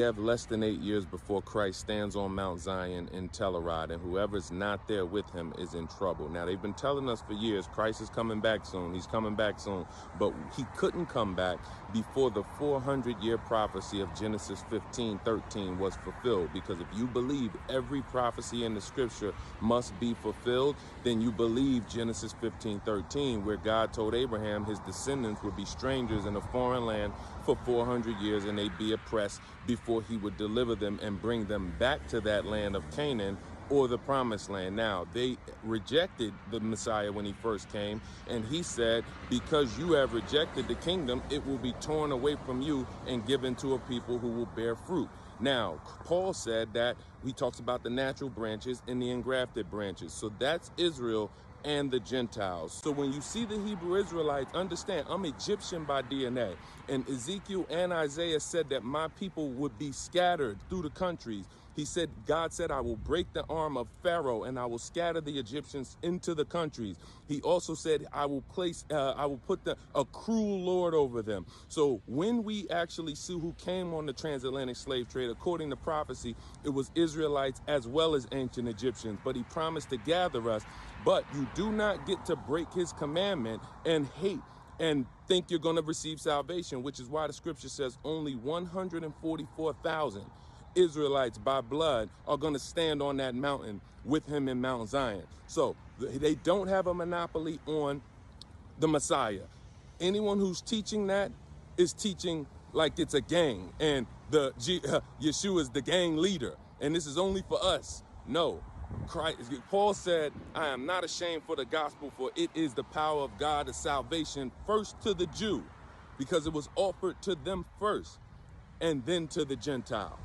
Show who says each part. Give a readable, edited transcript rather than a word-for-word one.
Speaker 1: We have less than 8 years before Christ stands on Mount Zion in Telluride, and whoever's not there with him is in trouble. Now, they've been telling us for years, Christ is coming back soon. He's coming back soon. But he couldn't come back before the 400-year prophecy of Genesis 15:13 was fulfilled. Because if you believe every prophecy in the scripture must be fulfilled, then you believe Genesis 15:13, where God told Abraham his descendants would be strangers in a foreign land for 400 years and they'd be oppressed before he would deliver them and bring them back to that land of Canaan or the promised land. Now, they rejected the Messiah when he first came, and he said, because you have rejected the kingdom, it will be torn away from you and given to a people who will bear fruit. Now, Paul said that he talks about the natural branches and the engrafted branches. So that's Israel and the Gentiles. So when you see the Hebrew Israelites, understand, I'm Egyptian by DNA. And Ezekiel and Isaiah said that my people would be scattered through the countries. He said, God said, I will break the arm of Pharaoh and I will scatter the Egyptians into the countries. He also said, I will put a cruel Lord over them. So when we actually see who came on the transatlantic slave trade, according to prophecy, it was Israelites as well as ancient Egyptians. But he promised to gather us. But you do not get to break his commandment and hate and think you're going to receive salvation, which is why the scripture says only 144,000 Israelites by blood are going to stand on that mountain with him in Mount Zion. So they don't have a monopoly on the Messiah. Anyone who's teaching that is teaching like it's a gang and Yeshua is the gang leader and this is only for us. No. Christ, Paul said, I am not ashamed for the gospel, for it is the power of God of salvation first to the Jew, because it was offered to them first and then to the Gentile.